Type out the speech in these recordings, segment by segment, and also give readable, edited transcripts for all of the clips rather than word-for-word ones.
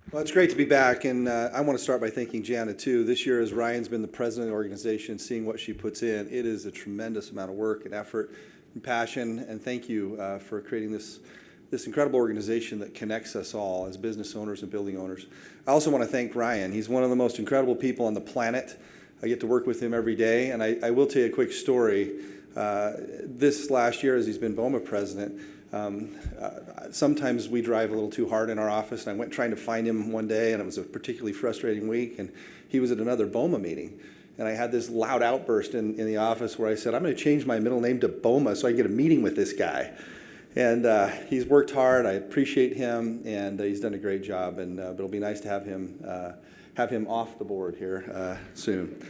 Well, it's great to be back, and I want to start by thanking Jana, too. This year, as Ryan's been the president of the organization, seeing what she puts in, it is a tremendous amount of work and effort and passion, and thank you for creating this incredible organization that connects us all as business owners and building owners. I also want to thank Ryan. He's one of the most incredible people on the planet. I get to work with him every day, and I will tell you a quick story. This last year, as he's been BOMA president, sometimes we drive a little too hard in our office, and I went trying to find him one day, and it was a particularly frustrating week, and he was at another BOMA meeting. And I had this loud outburst in the office where I said, I'm going to change my middle name to BOMA so I can get a meeting with this guy. And he's worked hard. I appreciate him, and he's done a great job, but it'll be nice to have him off the board here soon.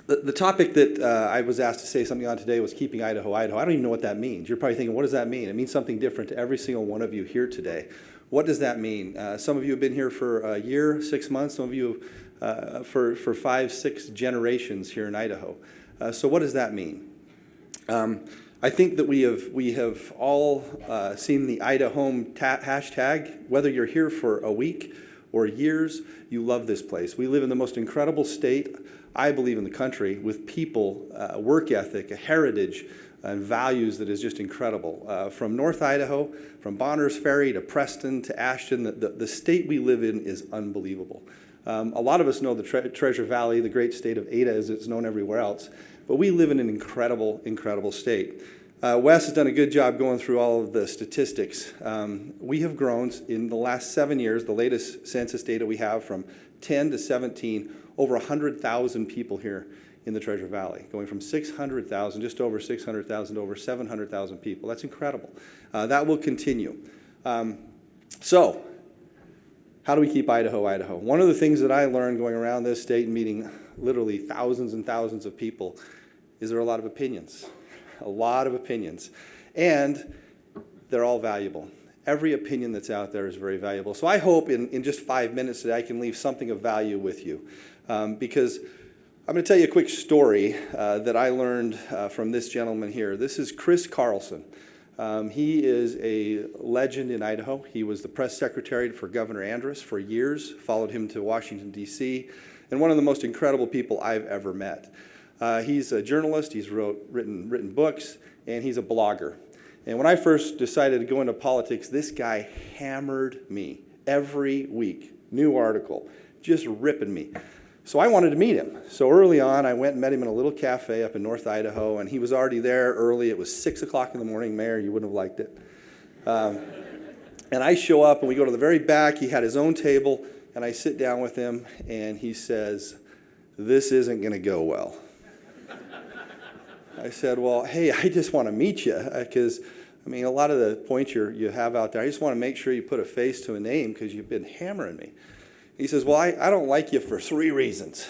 The topic that I was asked to say something on today was keeping Idaho, Idaho. I don't even know what that means. You're probably thinking, what does that mean? It means something different to every single one of you here today. What does that mean? Some of you have been here for a year, 6 months. Some of you for 5, 6 generations here in Idaho. So what does that mean? I think that we have all seen the Idaho hashtag. Whether you're here for a week or years, you love this place. We live in the most incredible state, I believe, in the country, with people, work ethic, a heritage, and values that is just incredible. From North Idaho, from Bonners Ferry to Preston to Ashton, the state we live in is unbelievable. A lot of us know the Treasure Valley, the great state of Ada, as it's known everywhere else, but we live in an incredible, incredible state. Wes has done a good job going through all of the statistics. We have grown in the last 7 years, the latest census data we have, from 10 to 17, over 100,000 people here in the Treasure Valley, going from 600,000, just over 600,000 to over 700,000 people. That's incredible. That will continue. So, how do we keep Idaho, Idaho? One of the things that I learned going around this state and meeting literally thousands and thousands of people is there are a lot of opinions. A lot of opinions. And they're all valuable. Every opinion that's out there is very valuable. So I hope in just 5 minutes today I can leave something of value with you. Because I'm going to tell you a quick story that I learned from this gentleman here. This is Chris Carlson. He is a legend in Idaho. He was the press secretary for Governor Andrus for years, followed him to Washington, D.C., and one of the most incredible people I've ever met. He's a journalist, he's written books, and he's a blogger. And when I first decided to go into politics, this guy hammered me every week. New article, just ripping me. So I wanted to meet him. So early on, I went and met him in a little cafe up in North Idaho, and he was already there early. It was 6 o'clock in the morning. Mayor, you wouldn't have liked it. And I show up, and we go to the very back. He had his own table, and I sit down with him, and he says, "This isn't going to go well." I said, well, hey, I just want to meet you because, I mean, a lot of the points you have out there, I just want to make sure you put a face to a name because you've been hammering me. He says, well, I don't like you for 3 reasons.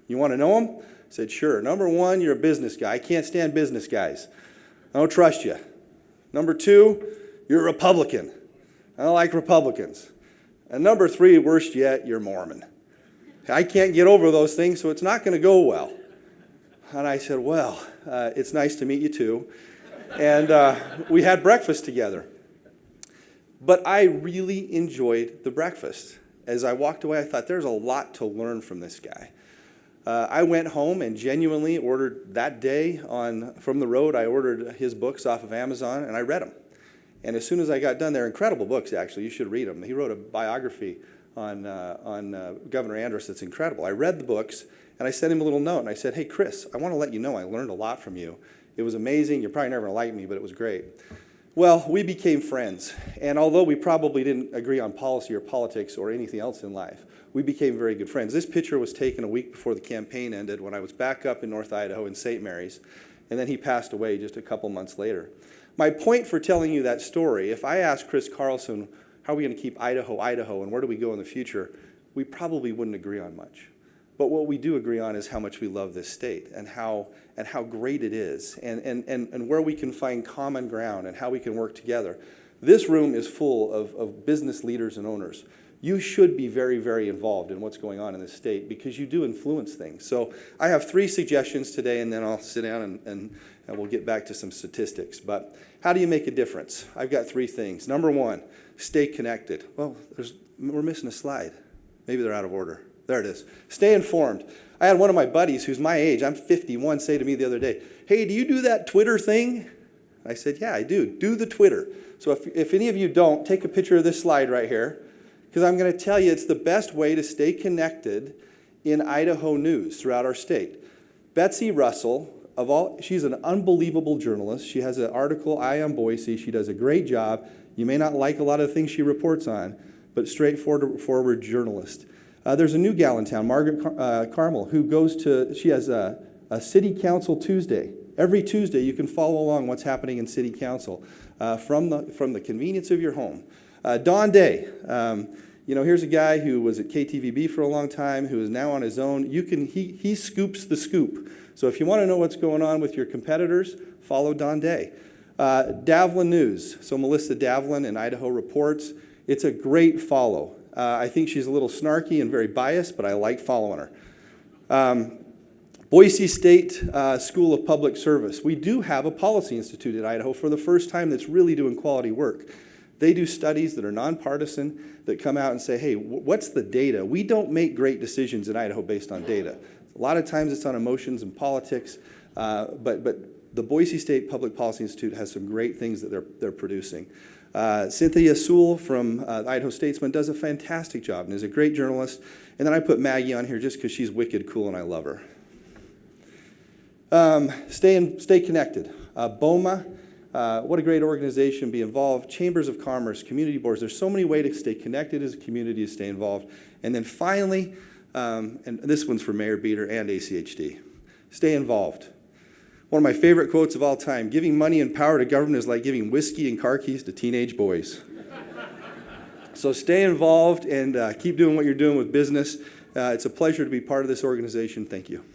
You want to know them? I said, sure. Number 1, you're a business guy. I can't stand business guys. I don't trust you. Number 2, you're a Republican. I don't like Republicans. And number 3, worst yet, you're Mormon. I can't get over those things, so it's not going to go well. And I said, well, it's nice to meet you too. And we had breakfast together. But I really enjoyed the breakfast. As I walked away, I thought there's a lot to learn from this guy. I went home and genuinely ordered that day from the road, I ordered his books off of Amazon and I read them. And as soon as I got done, they're incredible books actually, you should read them. He wrote a biography on Governor Andrus that's incredible. I read the books. And I sent him a little note, and I said, hey, Chris, I want to let you know I learned a lot from you. It was amazing. You're probably never going to like me, but it was great. Well, we became friends. And although we probably didn't agree on policy or politics or anything else in life, we became very good friends. This picture was taken a week before the campaign ended when I was back up in North Idaho in St. Mary's, and then he passed away just a couple months later. My point for telling you that story, if I asked Chris Carlson, how are we going to keep Idaho, Idaho, and where do we go in the future, we probably wouldn't agree on much. But what we do agree on is how much we love this state and how great it is and where we can find common ground and how we can work together. This room is full of business leaders and owners. You should be very, very involved in what's going on in this state because you do influence things. So I have 3 suggestions today, and then I'll sit down and we'll get back to some statistics. But how do you make a difference? I've got 3 things. Number 1, stay connected. Well, we're missing a slide. Maybe they're out of order. There it is. Stay informed. I had one of my buddies who's my age, I'm 51, say to me the other day, hey, do you do that Twitter thing? I said, yeah, I do. Do the Twitter. So if any of you don't, take a picture of this slide right here, because I'm going to tell you it's the best way to stay connected in Idaho news throughout our state. Betsy Russell, she's an unbelievable journalist. She has an article, Eye on Boise. She does a great job. You may not like a lot of the things she reports on, but straightforward journalist. There's a new gal in town, Margaret Carmel, who she has a city council Tuesday. Every Tuesday you can follow along what's happening in city council from the convenience of your home. Don Day, here's a guy who was at KTVB for a long time, who is now on his own. He scoops the scoop. So if you want to know what's going on with your competitors, follow Don Day. Davlin News, so Melissa Davlin and Idaho Reports. It's a great follow. I think she's a little snarky and very biased, but I like following her. Boise State School of Public Service. We do have a policy institute in Idaho for the first time that's really doing quality work. They do studies that are nonpartisan that come out and say, hey, what's the data? We don't make great decisions in Idaho based on data. A lot of times it's on emotions and politics, but the Boise State Public Policy Institute has some great things that they're producing. Cynthia Sewell from Idaho Statesman does a fantastic job and is a great journalist. And then I put Maggie on here just because she's wicked cool and I love her. Stay connected. BOMA, what a great organization, be involved. Chambers of Commerce, community boards. There's so many ways to stay connected as a community, to stay involved. And then finally, and this one's for Mayor Beater and ACHD, stay involved. One of my favorite quotes of all time, giving money and power to government is like giving whiskey and car keys to teenage boys. So stay involved and keep doing what you're doing with business. It's a pleasure to be part of this organization. Thank you.